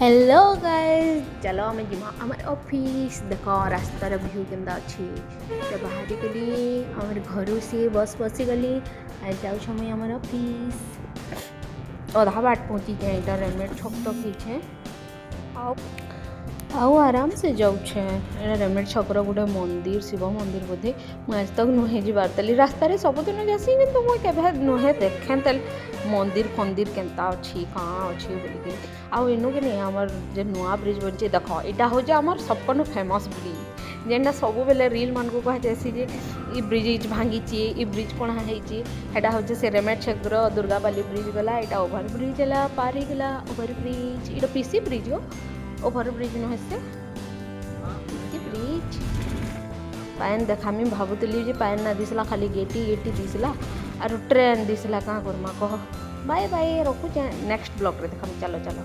Hello guys, चलो आम जीमा आम ऑफिस देख रास्तार व्यू केन्ता अच्छी तो बाहरी गली आम घर से बस बसी गली जाऊँ आम ऑफिस अधा बाट पहुँची जाए इटा रेलवेट छक तक ही आउ आराम से जाऊे रेलवेट छकर गोटे मंदिर शिव मंदिर बोधे मुझे आज तक नुहे जारी रास्त सबुदिन जासी कि मुझे नुहे देखे मंदिर फंदिर केन्ता अच्छी कहाँ अच्छी बोलिकी आउ इनु कि नहीं आमर जे नुआ ब्रिज बोलचे देख यहाँ हूँ आमर सबकनु फेमस ब्रिज जेनटा सब बेले रिल मान को कह जासी जे इ ब्रिज भांगी इ ब्रिज कणा होटा हूँ से रेमेट छेकर दुर्गाबाली ब्रिज गला यहाँ ओभर ब्रिज है पार ही गला ओभर ब्रिज इटा पीसी ब्रिज हो ओभर ब्रिज नुहे से पीसी ब्रिज पान देखा मुझे भावुली जे पान ना दिसला खाली गेटी गेटी दिसला आर ट्रेन दिसला कहाँ करमा कह बाय बाय रखुचे नेक्स्ट ब्लॉग रे देखा चलो चलो।